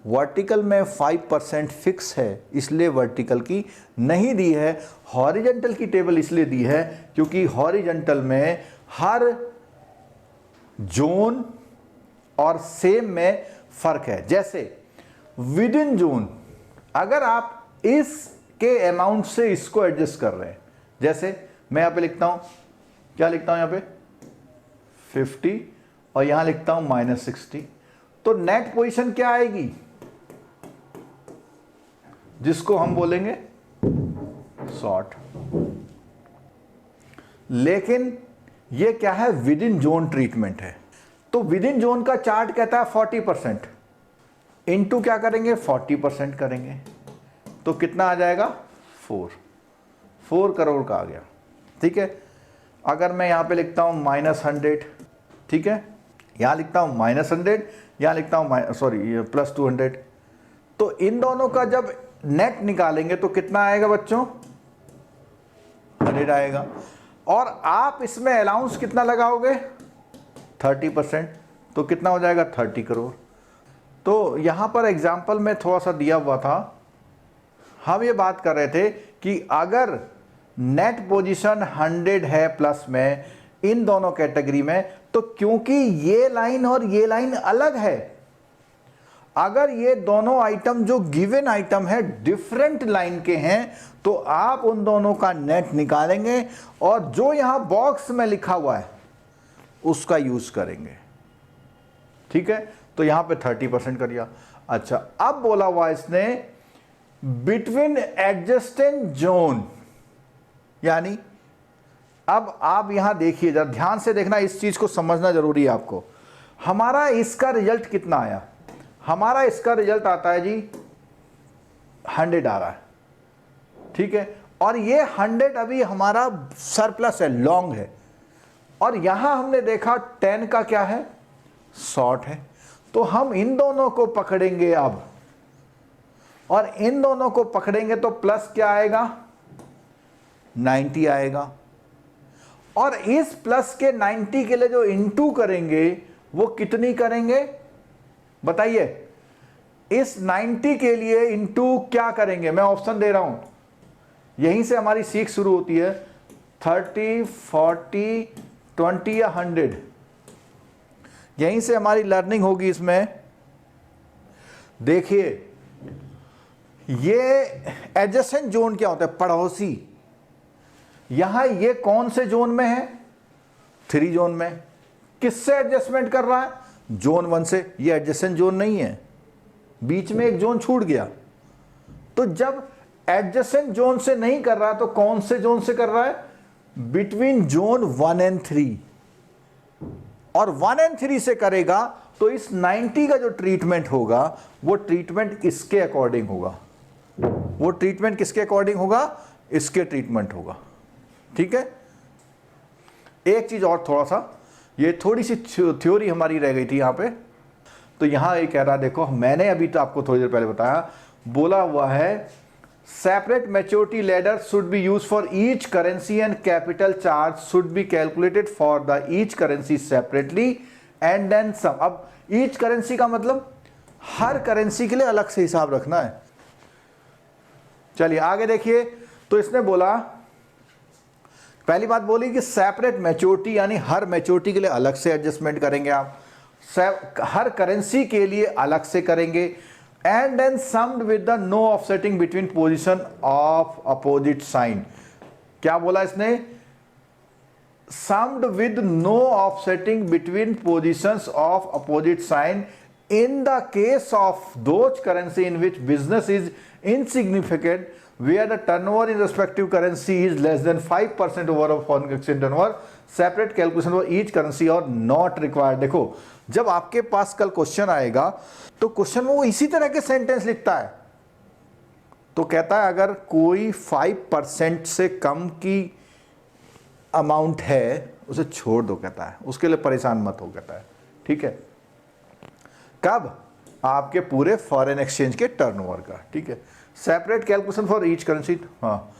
वर्टिकल में 5% फिक्स है, इसलिए वर्टिकल की नहीं दी है। हॉरिजॉन्टल की टेबल इसलिए दी है क्योंकि हॉरिजॉन्टल में हर जोन और सेम में फर्क है। जैसे विद इन जोन, अगर आप इसके अमाउंट से इसको एडजस्ट कर रहे हैं, जैसे मैं यहां पे लिखता हूं, क्या लिखता हूं यहां पे 50 और यहां लिखता हूं -60, तो नेट पोजीशन क्या आएगी? जिसको हम बोलेंगे शॉर्ट। लेकिन ये क्या है? विद इन जोन ट्रीटमेंट है। तो विद इन जोन का चार्ट कहता है 40%, इनटू क्या करेंगे? 40% करेंगे, तो कितना आ जाएगा? 4 करोड़ का आ गया। ठीक है, अगर मैं यहां पे लिखता हूं -100, ठीक है, यहां लिखता हूं -100, यहां लिखता हूं +200, तो इन दोनों का जब नेट निकालेंगे तो कितना आएगा बच्चों? 100 आएगा। और आप इसमें अलाउंस कितना लगाओगे? 30%, तो कितना हो जाएगा? 30 करोड़। तो यहां पर एग्जाम्पल में थोड़ा सा दिया हुआ था, हम ये बात कर रहे थे कि अगर नेट पोजीशन 100 है प्लस में इन दोनों कैटेगरी में, तो क्योंकि ये लाइन और ये लाइन अलग है, अगर ये दोनों आइटम जो गिवन आइटम है डिफरेंट लाइन के हैं, तो आप उन दोनों का नेट निकालेंगे और जो यहां बॉक्स में लिखा हुआ है उसका यूज करेंगे। ठीक है, तो यहां पे 30% कर दिया। अच्छा, अब बोला हुआ इसने बिटवीन एडजस्टेंट जोन, यानी अब आप यहां देखिए, जरा ध्यान से देखना, इस चीज को समझना जरूरी है आपको। हमारा इसका रिजल्ट कितना आया? हमारा इसका रिजल्ट आता है जी 100 आ रहा है। ठीक है, और ये 100 अभी हमारा सरप्लस है, लॉन्ग है, और यहां हमने देखा 10 का क्या है, शॉर्ट है। तो हम इन दोनों को पकड़ेंगे अब, और इन दोनों को पकड़ेंगे तो प्लस क्या आएगा, 90 आएगा। और इस प्लस के 90 के लिए जो इनटू करेंगे वो कितनी करेंगे बताइए, इस 90 के लिए इनटू क्या करेंगे, मैं ऑप्शन दे रहा हूं, यहीं से हमारी सीख शुरू होती है, 30, 40, 20 या 100, यहीं से हमारी लर्निंग होगी। इसमें देखिए ये एडजेसेंट जोन क्या होता है, पड़ोसी। यहां ये कौन से जोन में है, 3 जोन में। किससे एडजस्टमेंट कर रहा है, जोन 1 से। ये एडजेसेंट जोन नहीं है, बीच में एक जोन छूट गया। तो जब एडजेसेंट जोन से नहीं कर रहा तो कौन से जोन से कर रहा है, बिटवीन जोन 1 एंड 3। और 1 एंड 3 से करेगा तो इस 90 का जो ट्रीटमेंट होगा वो ट्रीटमेंट इसके अकॉर्डिंग होगा, वो ट्रीटमेंट किसके अकॉर्डिंग होगा, इसके ट्रीटमेंट होगा। ठीक है। एक चीज और, थोड़ा सा ये थोड़ी सी थ्योरी हमारी रह गई थी यहां पे। तो यहां ये कह रहा, देखो मैंने अभी तो आपको थोड़ी देर पहले बताया, बोला हुआ है separate maturity ladder should be use for each currency and capital charge should be calculated for the each currency separately and then sum. अब ईच करेंसी का मतलब हर करेंसी के लिए अलग से हिसाब रखना है। चलिए आगे देखिए। तो इसने बोला, पहली बात बोली कि सेपरेट मैच्योरिटी, यानी हर मैच्योरिटी के लिए अलग से एडजस्टमेंट करेंगे आप, हर करेंसी के लिए अलग से करेंगे, and then summed with the no offsetting between position of opposite sign. क्या बोला इसने, summed with no offsetting between positions of opposite sign in the case of those currency in which business is insignificant, where the turnover in respective currency is less than 5% over of foreign exchange turnover, separate calculation for each currency or not required। देखो जब आपके पास कल question आएगा तो question में वो इसी तरह के सेंटेंस लिखता है। तो कहता है अगर कोई 5% से कम की अमाउंट है उसे छोड़ दो, कहता है उसके लिए परेशान मत हो, कहता है। ठीक है, कब, आपके पूरे फॉरेन एक्सचेंज के टर्नओवर का। ठीक है, separate calculation for each currency. हाँ,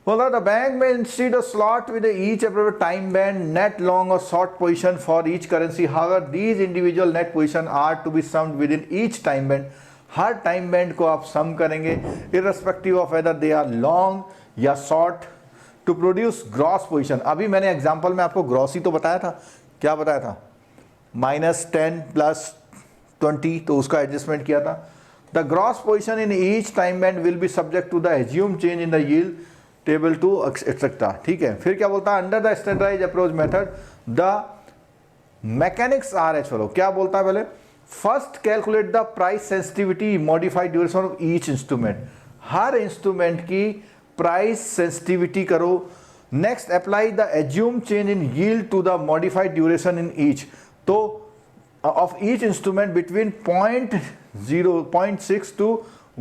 बोला द बैंक में instead of slot with each appropriate time band, net long और short position for each currency. However these individual net position are to be summed within each time band. हर time band को आप sum करेंगे irrespective of whether they are long या short to produce gross position. अभी मैंने example में आपको gross ही तो बताया था, क्या बताया था, -10 + 20, तो उसका एडजस्टमेंट किया था। The gross position in each time band will be subject to the assume change in the yield table 2 etcetera. ठीक है, फिर क्या बोलता है, under the standardised approach method the mechanics are as. Follow क्या बोलता है, पहले first calculate the price sensitivity modified duration of each instrument. हर इंस्ट्रूमेंट की प्राइस सेंसिटिविटी करो। Next apply the assume change in yield to the modified duration in each, तो of each instrument between 0.6 to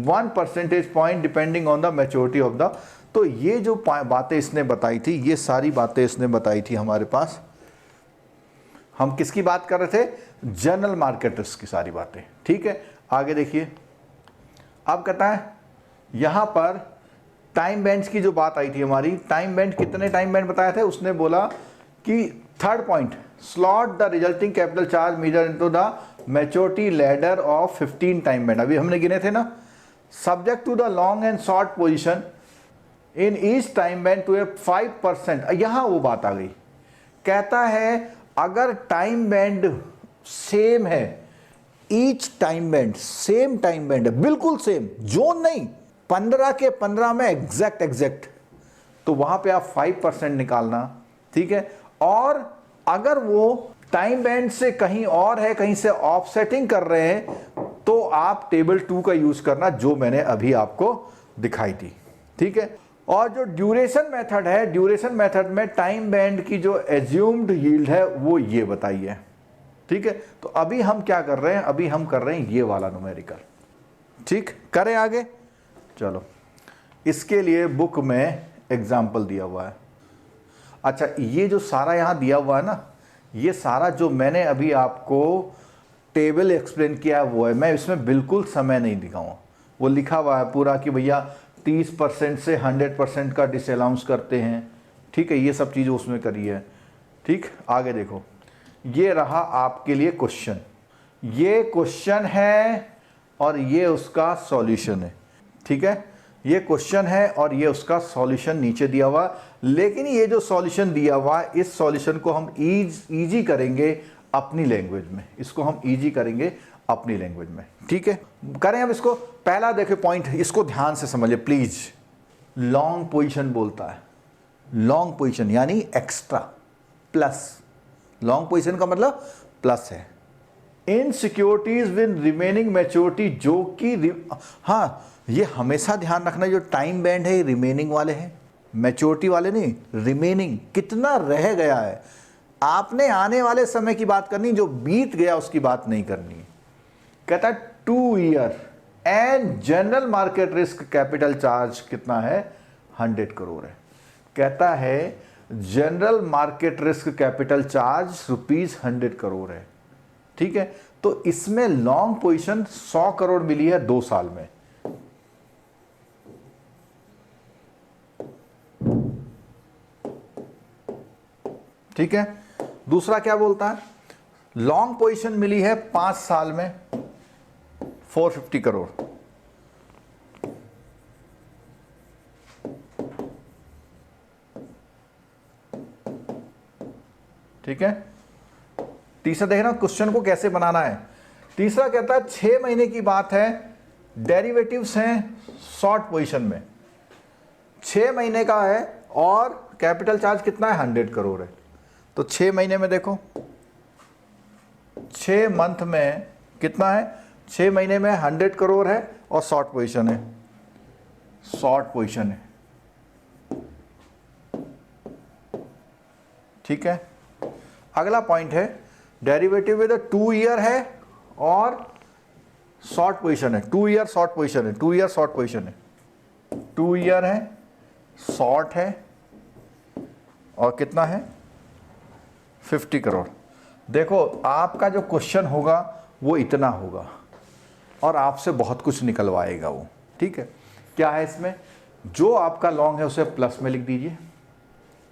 1 percentage point depending on the maturity of the। तो ये जो बातें इसने बताई थी, ये सारी बातें इसने बताई थी हमारे पास। हम किसकी बात कर रहे थे, जनरल मार्केट रिस्क की सारी बातें। ठीक है, आगे देखिए। अब कहता है यहां पर टाइम बैंड्स की जो बात आई थी हमारी, टाइम बैंड, कितने टाइम बैंड बताए थे, उसने बोला कि third point, slot the resulting capital charge measure into the maturity ladder of 15 time band। अभी हमने गिने थे ना, subject to the long and short position in each time band to a 5%। यहां वो बात आ गई, कहता है अगर टाइम बैंड सेम है, each time band same time band है, बिल्कुल सेम, जोन नहीं, 15 के 15 में एग्जैक्ट, तो वहां पे आप 5% निकालना। ठीक है, और अगर वो टाइम बैंड से कहीं और है, कहीं से ऑफसेटिंग कर रहे हैं, तो आप टेबल 2 का यूज करना, जो मैंने अभी आपको दिखाई थी। ठीक है, और जो ड्यूरेशन मेथड है, ड्यूरेशन मेथड में टाइम बैंड की जो एज्यूम्ड यील्ड है वो ये बताई है। ठीक है, तो अभी हम क्या कर रहे हैं, अभी हम कर रहे हैं ये वाला न्यूमेरिकल। ठीक, करें आगे, चलो इसके लिए बुक में एग्जाम्पल दिया हुआ है। अच्छा, ये जो सारा यहाँ दिया हुआ है ना, ये सारा जो मैंने अभी आपको टेबल एक्सप्लेन किया है वो है, मैं इसमें बिल्कुल समय नहीं दिखाऊंगा। वो लिखा हुआ है पूरा कि भैया 30% से 100% का डिसअलाउंस करते हैं, ठीक है, ये सब चीज़ उसमें करी है। ठीक, आगे देखो, ये रहा आपके लिए क्वेश्चन, ये क्वेश्चन है और ये उसका सॉल्यूशन है। ठीक है, ये क्वेश्चन है और ये उसका सॉल्यूशन नीचे दिया हुआ। लेकिन ये जो सॉल्यूशन दिया हुआ है, इस सॉल्यूशन को हम इजी करेंगे अपनी लैंग्वेज में, इसको हम इजी करेंगे अपनी लैंग्वेज में। ठीक है, करें अब इसको। पहला देखिए पॉइंट, इसको ध्यान से समझिए प्लीज। लॉन्ग पोजीशन बोलता है, लॉन्ग पोजीशन यानी एक्स्ट्रा प्लस, लॉन्ग पोजीशन का मतलब प्लस है। In securities with remaining maturity, जो कि हाँ, ये हमेशा ध्यान रखना, जो टाइम बैंड है ये रिमेनिंग वाले हैं, मैच्योरिटी वाले नहीं, रिमेनिंग कितना रह गया है। आपने आने वाले समय की बात करनी, जो बीत गया उसकी बात नहीं करनी। कहता है 2 year and general market risk capital charge कितना है, 100 करोड़ है। कहता है general market risk capital charge ₹100 crore है। ठीक है, तो इसमें लॉन्ग पोजीशन 100 करोड़ मिली है 2 साल में। ठीक है, दूसरा क्या बोलता है, लॉन्ग पोजीशन मिली है 5 साल में 450 करोड़। ठीक है, तीसरा देखना क्वेश्चन को कैसे बनाना है। तीसरा कहता है 6 महीने की बात है, डेरिवेटिव्स हैं शॉर्ट पोजीशन में, 6 महीने का है और कैपिटल चार्ज कितना है, 100 करोड़ है। तो 6 महीने में देखो, 6 मंथ में कितना है, 6 महीने में 100 करोड़ है और शॉर्ट पोजीशन है, शॉर्ट पोजीशन है। ठीक है, अगला पॉइंट है डेरिवेटिव विद 2 ईयर है और शॉर्ट पोजीशन है, 2 ईयर शॉर्ट पोजीशन है, 2 ईयर शॉर्ट पोजीशन है, 2 ईयर है, शॉर्ट है और कितना है, 50 करोड़। देखो आपका जो क्वेश्चन होगा वो इतना होगा और आपसे बहुत कुछ निकलवाएगा वो। ठीक है, क्या है इसमें, जो आपका लॉन्ग है उसे प्लस में लिख दीजिए,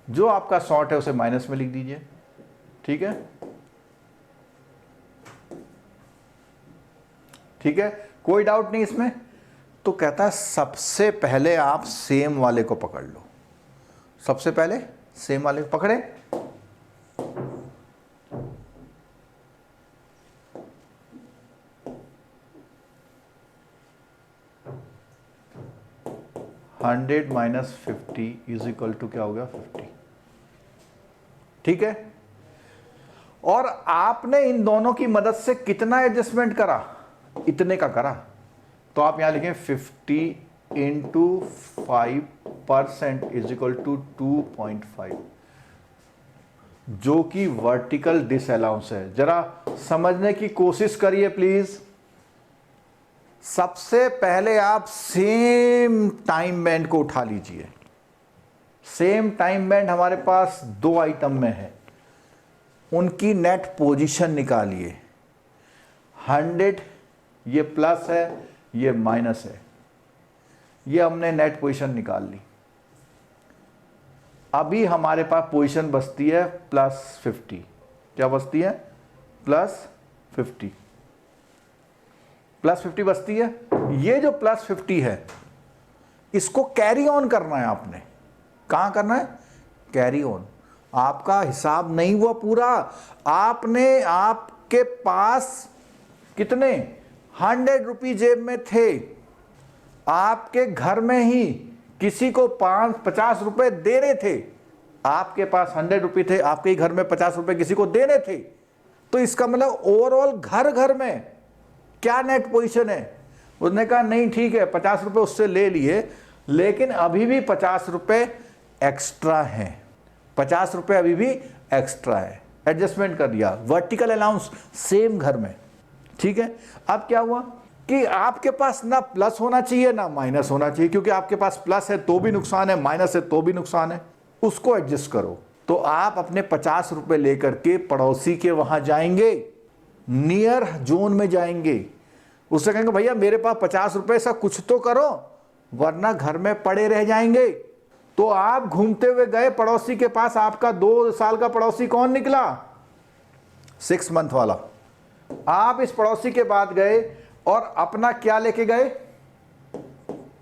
जो आपका शॉर्ट है उसे माइनस में लिख दीजिए। ठीक है, ठीक है, कोई डाउट नहीं इसमें। तो कहता है सबसे पहले आप सेम वाले को पकड़ लो, सबसे पहले सेम वाले को पकड़े, $100 माइनस 50 इज इक्वल टू क्या हो गया, 50। ठीक है, और आपने इन दोनों की मदद से कितना एडजस्टमेंट करा, इतने का करा। तो आप यहां लिखें 50 इंटू 5% इज इक्वल टू 2.5, जो कि वर्टिकल डिसअलाउंस है। जरा समझने की कोशिश करिए प्लीज। सबसे पहले आप सेम टाइम बैंड को उठा लीजिए। सेम टाइम बैंड हमारे पास 2 आइटम में है, उनकी नेट पोजीशन निकालिए। 100 ये प्लस है, ये माइनस है, ये हमने नेट पोजीशन निकाल ली। अभी हमारे पास पोजीशन बचती है +50। क्या बचती है, +50, +50 बचती है। ये जो +50 है इसको कैरी ऑन करना है आपने। कहां करना है, कैरी ऑन। आपका हिसाब नहीं हुआ पूरा, आपने, आपके पास कितने 100 रुपये जेब में थे, आपके घर में ही किसी को 50 रुपए देने थे, आपके पास 100 रुपये थे, आपके घर में 50 रुपए किसी को देने थे। तो इसका मतलब ओवरऑल घर में क्या नेट पोजीशन है। उसने कहा नहीं ठीक है, 50 रुपए उससे ले लिए, लेकिन अभी भी 50 रुपए एक्स्ट्रा हैं, 50 रुपए अभी भी एक्स्ट्रा है। एडजस्टमेंट कर दिया, वर्टिकल अलाउंस सेम घर में। ठीक है, अब क्या हुआ, कि आपके पास ना प्लस होना चाहिए ना माइनस होना चाहिए, क्योंकि आपके पास प्लस है तो भी नुकसान है, माइनस है तो भी नुकसान है, उसको एडजस्ट करो। तो आप अपने 50 रुपए लेकर के पड़ोसी के वहां जाएंगे, नियर जोन में जाएंगे, उससे कहेंगे भैया मेरे पास 50 रुपए, सा कुछ तो करो वरना घर में पड़े रह जाएंगे। तो आप घूमते हुए गए पड़ोसी के पास, आपका 2 साल का पड़ोसी कौन निकला? 6 मंथ वाला। आप इस पड़ोसी के पास गए और अपना क्या लेके गए?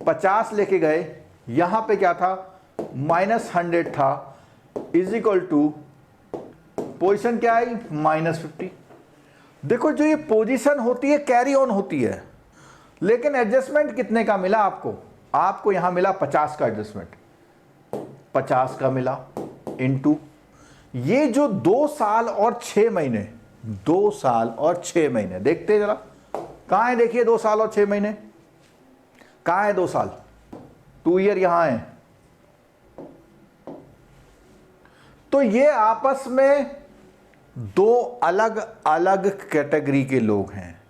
50 लेके गए। यहां पे क्या था? -100 था, इज इक्वल टू पोजीशन क्या आई? -50। देखो जो ये पोजीशन होती है कैरी ऑन होती है, लेकिन एडजस्टमेंट कितने का मिला आपको? आपको यहां मिला 50 का एडजस्टमेंट, 50 का मिला इनटू ये जो 2 साल और 6 महीने, 2 साल और 6 महीने, देखते हैं जरा कहां है, देखिए 2 साल और 6 महीने कहां है? 2 साल 2 ईयर यहां है। तो ये आपस में 2 अलग अलग कैटेगरी के लोग हैं।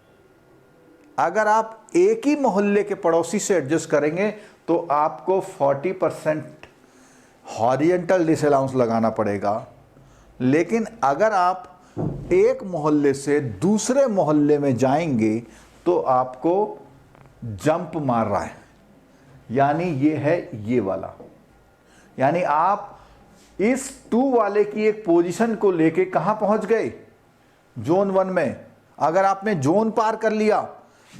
अगर आप एक ही मोहल्ले के पड़ोसी से एडजस्ट करेंगे तो आपको 40% हॉरिजॉन्टल डिसअलाउंस लगाना पड़ेगा, लेकिन अगर आप एक मोहल्ले से दूसरे मोहल्ले में जाएंगे तो आपको जंप मार रहा है, यानी ये है ये वाला, यानी आप इस 2 वाले की एक पोजीशन को लेके कहां पहुंच गए? जोन 1 में। अगर आपने जोन पार कर लिया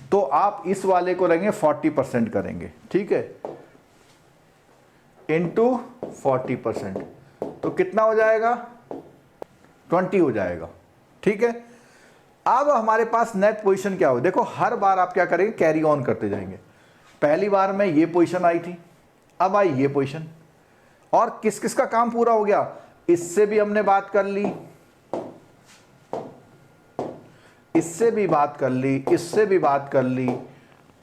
तो आप इस वाले को रहेंगे 40% करेंगे, ठीक है, इनटू 40%, तो कितना हो जाएगा? 20 हो जाएगा, ठीक है। अब हमारे पास नेट पोजीशन क्या हो? देखो हर बार आप क्या करेंगे? कैरी ऑन करते जाएंगे। पहली बार में ये पोजीशन आई थी, अब आई ये पोजीशन, और किस किस का काम पूरा हो गया? इससे भी हमने बात कर ली, इससे भी बात कर ली, इससे भी बात कर ली,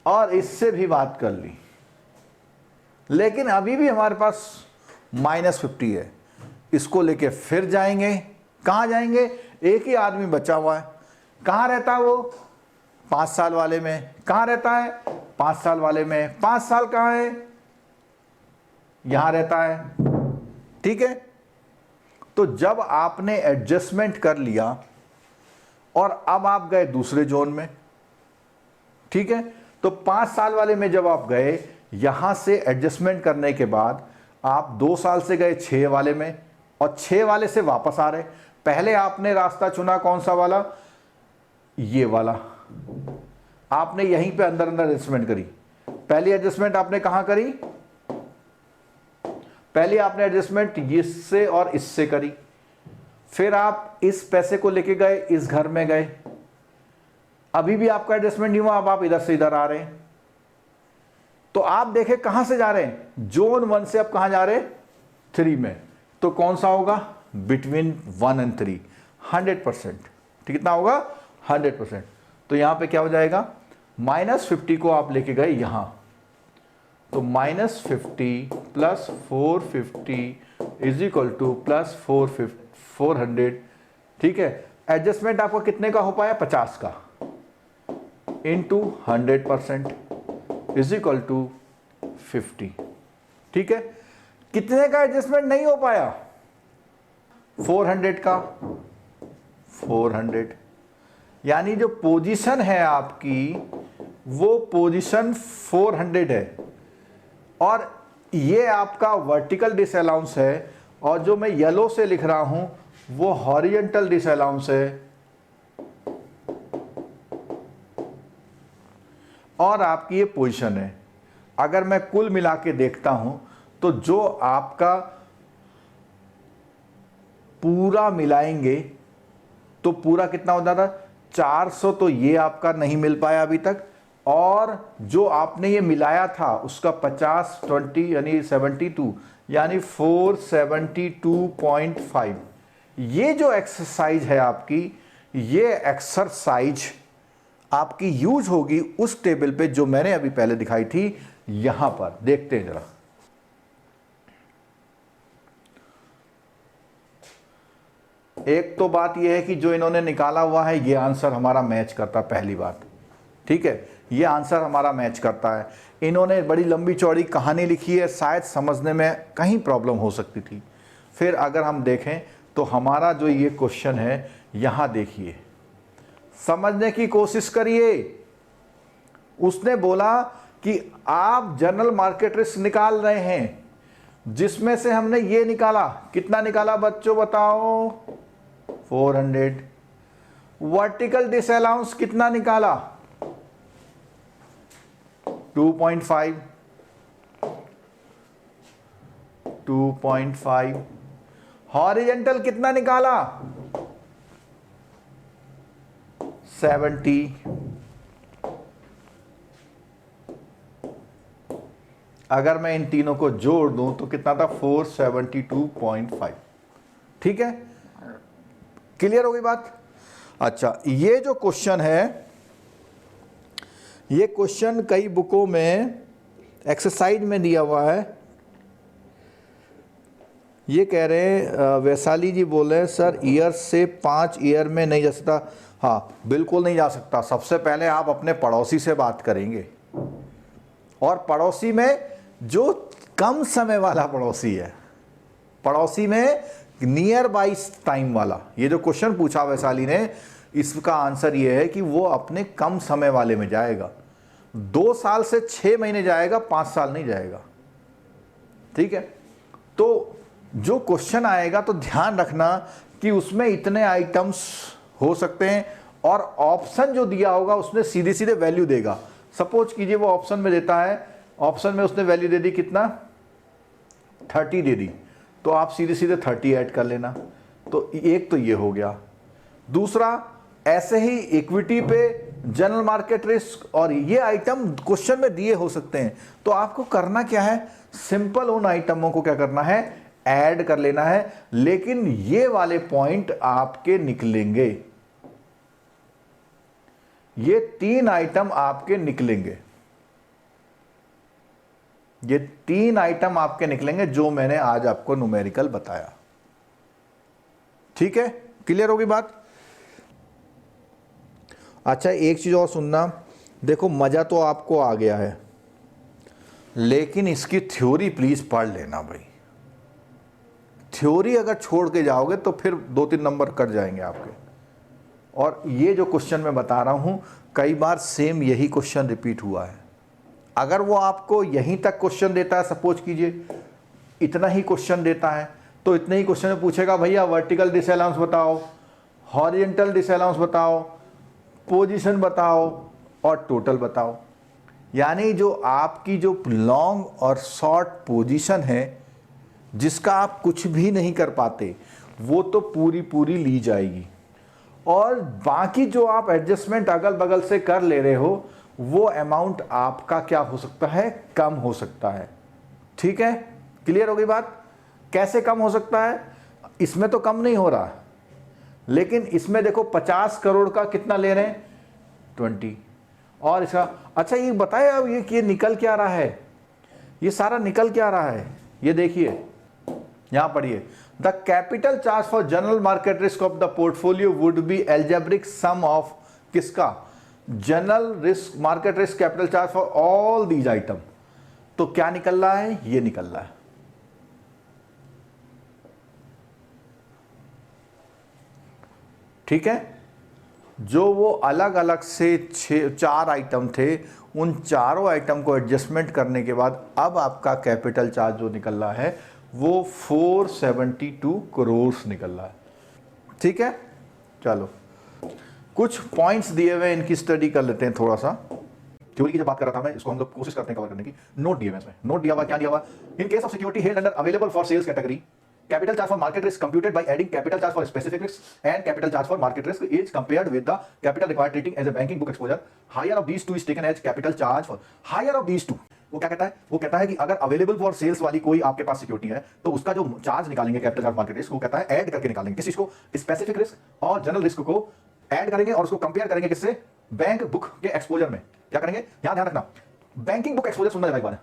और इससे भी बात कर ली, लेकिन अभी भी हमारे पास -50 है। इसको लेके फिर जाएंगे, कहां जाएंगे? एक ही आदमी बचा हुआ है, कहां रहता है वो? 5 साल वाले में। कहां रहता है? 5 साल वाले में। 5 साल कहां है? यहां रहता है, ठीक है। तो जब आपने एडजस्टमेंट कर लिया और अब आप गए दूसरे जोन में, ठीक है, तो 5 साल वाले में जब आप गए, यहां से एडजस्टमेंट करने के बाद आप 2 साल से गए 6 वाले में, और 6 वाले से वापस आ रहे। पहले आपने रास्ता चुना कौन सा वाला? ये वाला। आपने यहीं पे अंदर अंदर एडजस्टमेंट करी। पहली एडजस्टमेंट आपने कहां करी? पहले आपने एडजस्टमेंट इससे और इससे करी, फिर आप इस पैसे को लेके गए, इस घर में गए, अभी भी आपका एडजस्टमेंट नहीं हुआ, अब आप इधर से इधर आ रहे हैं। तो आप देखें कहां से जा रहे हैं? जोन 1 से अब कहां जा रहे हैं? 3 में। तो कौन सा होगा? बिटवीन 1 और 3, 100%। कितना होगा? 100%। तो यहां पे क्या हो जाएगा? -50 को आप लेके गए यहां, तो -50 plus 450 is equal two plus 400, ठीक है। एडजस्टमेंट आपका कितने का हो पाया? 50 का, इनटू 100% इज इक्वल टू 50, ठीक है। कितने का एडजस्टमेंट नहीं हो पाया? 400 का, 400, यानी जो पोजीशन है आपकी वो पोजीशन 400 है, और ये आपका वर्टिकल डिसअलाउंस है, और जो मैं येलो से लिख रहा हूं वो हॉरिजॉन्टल डिसअलाउंस है, और आपकी ये पोजीशन है। अगर मैं कुल मिला के देखता हूं तो जो आपका पूरा मिलाएंगे तो पूरा कितना हो जाता? 400। तो ये आपका नहीं मिल पाया अभी तक, और जो आपने ये मिलाया था उसका 50 20 यानी 72, यानी 472.5। ये जो एक्सरसाइज है आपकी, ये एक्सरसाइज आपकी यूज होगी उस टेबल पे जो मैंने अभी पहले दिखाई थी। यहां पर देखते हैं जरा, एक तो बात यह है कि जो इन्होंने निकाला हुआ है ये आंसर हमारा मैच करता, पहली बात, ठीक है। ये आंसर हमारा मैच करता है। इन्होंने बड़ी लंबी चौड़ी कहानी लिखी है, शायद समझने में कहीं प्रॉब्लम हो सकती थी। फिर अगर हम देखें तो हमारा जो ये क्वेश्चन है, यहाँ देखिए, समझने की कोशिश करिए। उसने बोला कि आप जनरल मार्केट रिस्क निकाल रहे हैं, जिसमें से हमने ये निकाला, कितना निकाला बच्चों बताओ, 400। वर्टिकल डिसअलाउंस कितना निकाला, 2.5। 2.5। हॉरिजेंटल कितना निकाला, 70। अगर मैं इन तीनों को जोड़ दूं तो कितना था, 472.5। ठीक है, क्लियर हो गई बात। अच्छा, ये जो क्वेश्चन है, ये क्वेश्चन कई बुकों में एक्सरसाइज में दिया हुआ है। ये कह रहे हैं, वैशाली जी बोल रहे हैं सर ईयर से 5 ईयर में नहीं जा सकता। हाँ, बिल्कुल नहीं जा सकता। सबसे पहले आप अपने पड़ोसी से बात करेंगे, और पड़ोसी में जो कम समय वाला पड़ोसी है, पड़ोसी में नियर बाई टाइम वाला। ये जो क्वेश्चन पूछा वैशाली ने, इसका आंसर ये है कि वो अपने कम समय वाले में जाएगा। 2 साल से 6 महीने जाएगा, 5 साल नहीं जाएगा। ठीक है, तो जो क्वेश्चन आएगा तो ध्यान रखना कि उसमें इतने आइटम्स हो सकते हैं, और ऑप्शन जो दिया होगा उसमें सीधे सीधे वैल्यू देगा। सपोज कीजिए वो ऑप्शन में देता है, ऑप्शन में उसने वैल्यू दे दी कितना, 30 दे दी, तो आप सीधे सीधे 30 ऐड कर लेना। तो एक तो ये हो गया। दूसरा, ऐसे ही इक्विटी पे जनरल मार्केट रिस्क और ये आइटम क्वेश्चन में दिए हो सकते हैं। तो आपको करना क्या है, सिंपल उन आइटमों को क्या करना है, ऐड कर लेना है। लेकिन ये वाले पॉइंट आपके निकलेंगे, ये 3 आइटम आपके निकलेंगे, ये 3 आइटम आपके निकलेंगे जो मैंने आज आपको न्यूमेरिकल बताया। ठीक है, क्लियर होगी बात। अच्छा, एक चीज और सुनना, देखो मजा तो आपको आ गया है, लेकिन इसकी थ्योरी प्लीज पढ़ लेना भाई। थ्योरी अगर छोड़ के जाओगे तो फिर 2-3 नंबर कट जाएंगे आपके। और ये जो क्वेश्चन मैं बता रहा हूं, कई बार सेम यही क्वेश्चन रिपीट हुआ है। अगर वो आपको यहीं तक क्वेश्चन देता है, सपोज कीजिए इतना ही क्वेश्चन देता है, तो इतने ही क्वेश्चन में पूछेगा भैया वर्टिकल डिसअलाउंस बताओ, हॉरिजॉन्टल डिसअलाउंस बताओ, पोजीशन बताओ और टोटल बताओ। यानी जो आपकी जो लॉन्ग और शॉर्ट पोजीशन है, जिसका आप कुछ भी नहीं कर पाते, वो तो पूरी पूरी ली जाएगी, और बाकी जो आप एडजस्टमेंट अगल बगल से कर ले रहे हो, वो अमाउंट आपका क्या हो सकता है, कम हो सकता है। ठीक है, क्लियर हो गई बात। कैसे कम हो सकता है, इसमें तो कम नहीं हो रहा, लेकिन इसमें देखो 50 करोड़ का कितना ले रहे हैं, 20, और इसका अच्छा ये बताए अब ये निकल क्या रहा है, ये सारा निकल क्या रहा है, ये देखिए यहां पढ़िए, the capital charge for general market risk of the portfolio would be algebraic sum of किसका, general risk market risk capital charge for all these item. तो क्या निकल रहा है, ये निकल रहा है। ठीक है, जो वो अलग अलग से 4 आइटम थे, उन चारों आइटम को एडजस्टमेंट करने के बाद अब आपका कैपिटल चार्ज जो निकल रहा है वो 472 करोड़ निकल रहा है। ठीक है, चलो कुछ पॉइंट्स दिए हुए, इनकी स्टडी कर लेते हैं थोड़ा सा। थ्योरी की जब बात कर रहा था मैं, इसको हम लोग कोशिश करते हैं कवर करने की। नोट दिए हुए इसमें, नोट दिया हुआ, क्या दिया हुआ, in case of security held under available for sales category, capital charge for market risk computed by adding capital charge for specific risks and capital charge for market risk is compared with the capital required treating as a banking book exposure. Higher of these two is taken as capital charge for higher of these two. वो क्या कहता है, वो कहता है कि अगर available for sales वाली कोई आपके पास सिक्योरिटी है तो उसका जो चार्ज निकालेंगे कैपिटल चार्ज मार्केट रिस्क, वो कहता है ऐड करके निकालेंगे। किस चीज को, स्पेसिफिक रिस्क और जनरल रिस्क को ऐड करेंगे और उसको कंपेयर करेंगे किससे, बैंक बुक के एक्सपोजर में। क्या करेंगे, यहां ध्यान रखना, बैंकिंग बुक एक्सपोजर सुनना है।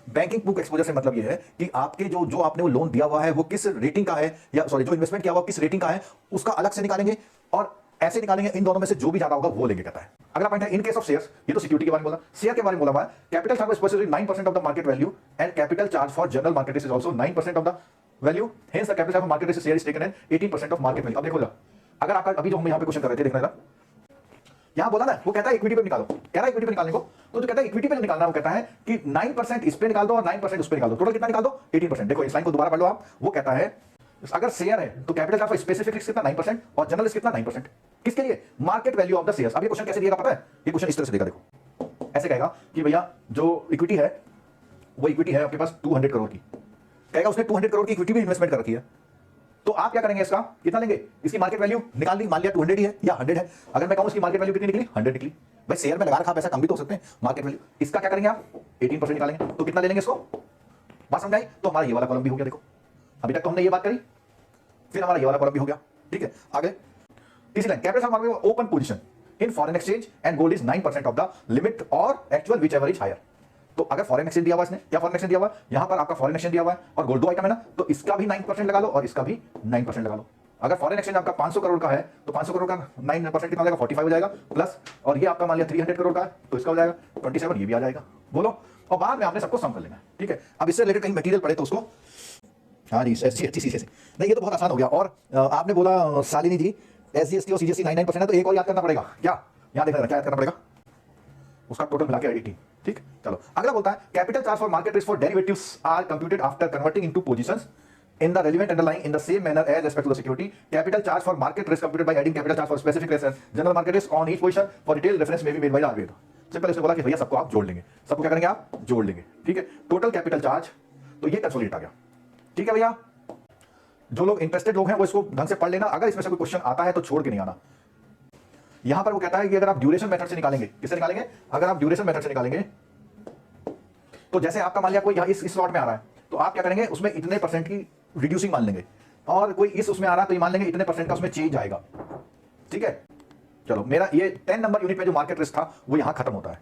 बैंकिंग बुक एक्सपोजर से मतलब यह है कि आपके जो आपने वो लोन दिया हुआ है वो किस रेटिंग का है, या सॉरी जो इन्वेस्टमेंट किया हुआ किस रेटिंग का है, उसका अलग से निकालेंगे और ऐसे निकालेंगे, इन दोनों में से जो भी ज्यादा होगा वो लेंगे, कहता है। अगला पॉइंट है इन केस ऑफ शेयर्स, ये तो सिक्योरिटी के बारे में बोला, शेयर के बारे में बोला हुआ है। Capital charge specifically 9% of the market value and capital charge for general market is also 9% of the value, hence the capital charge for market is share is taken at 18% of market value. अब देखो अगर आपका अभी जो हम यहां पे question कर रहे थे, देखना जरा, यहां बोला ना, वो कहता है इक्विटी पे निकालो, कह रहा है इक्विटी पे निकालने को, तो जो कहता है इक्विटी पे निकालना, वो कहता है कि 9% इस पे निकाल दो और 9% उस पे निकाल दो, टोटल कितना निकाल दो 18%। देखो इस लाइन को दोबारा पढ़ लो आप, वो कहता है अगर शेयर है तो कैपिटल चार्ज स्पेसिफिक रिस्क कितना 9% और जनरल रिस्क कितना 9%, किसके लिए, market value of the shares. अब ये क्वेश्चन कैसे दिएगा पता है, ये क्वेश्चन इस तरह से देगा, देखो ऐसे कहेगा कि भैया जो इक्विटी है वो इक्विटी है आपके पास 200 करोड़ की, कहेगा उसने 200 करोड़ की इक्विटी में इन्वेस्टमेंट कर रखी है, तो आप क्या करेंगे, इसका कितना लेंगे, इसकी मार्केट वैल्यू निकाल ली, मान लिया 200 ही है या 100 है, अगर मैं कहूं इसकी मार्केट वैल्यू कितनी निकली 100 निकली, भाई शेयर में लगा रखा पैसा कम भी तो हो सकते हैं मार्केट वैल्यू, इसका क्या करेंगे आप 18% निकालेंगे, तो कितना ले लेंगे इसको, बात समझ आई। तो हमारा ये वाला कॉलम भी हो गया, देखो अभी तक तो हमने ये बात करी, फिर हमारा ये वाला कॉलम भी हो गया, ठीक है। आगे तीसरी लाइन, कैपिटल मार्केट में open position in foreign exchange and gold is 9% of the limit और actual whichever is higher. तो अगर फॉरेन एक्सचेंज दिया हुआ इसने, क्या फॉरेन एक्सचेंज दिया हुआ है, यहां पर आपका फॉरेन एक्सचेंज दिया हुआ है और गोल्ड दो आइटम है ना, तो इसका भी 9% लगा लो और इसका भी 9% लगा लो। अगर फॉरेन एक्सचेंज आपका 500 करोड़ का है तो 500 करोड़ का 9% कितना हो जाएगा, 45 हो जाएगा प्लस, और ये आपका मान लिया 300 करोड़ का है तो इसका हो जाएगा 27, ये भी आ जाएगा, बोलो, और बाद में आपने सबको सम कर लेना है, ठीक है। अब इससे रिलेटेड कहीं मटेरियल पढ़े तो उसको, हाँ जी SGST नहीं, ये तो बहुत आसान हो गया। और आपने बोला शालिनी जी SGST और CGST 9% है, तो एक और याद करना पड़ेगा, क्या यहाँ देखना, क्या याद करना पड़ेगा, उसका टोटल मिला के 18, ठीक। चलो अगला बोलता है capital charge for market risk for derivatives are computed after converting into positions in the relevant underlying in the same manner as respect to the security. Capital charge for market risk computed by adding capital charge for specific risk and general market risk on each position for detailed reference may be made by the RBI। Simple इसने बोला कि भैया सबको आप जोड़ लेंगे, सबको क्या करेंगे आप जोड़ लेंगे, ठीक है। टोटल कैपिटल चार्ज, तो ये कंसोलिडेट आ गया, ठीक है भैया। जो लोग इंटरेस्टेड लोग हैं वो इसको ढंग से पढ़ लेना, अगर इसमें से कोई क्वेश्चन आता है तो छोड़ के नहीं आना। यहां पर वो कहता है कि अगर आप ड्यूरेशन मेथड से निकालेंगे, किससे निकालेंगे, अगर आप ड्यूरेशन मेथड से निकालेंगे तो जैसे आपका मान लिया कोई यहाँ इस स्लॉट में आ रहा है तो आप क्या करेंगे, उसमें इतने % की रिड्यूसिंग मान लेंगे, और कोई इस उसमें आ रहा है तो ये मान लेंगे इतने % का उसमें चेंज आएगा, ठीक है। चलो मेरा ये 10 नंबर यूनिट में जो मार्केट रिस्क था वो यहां खत्म होता है।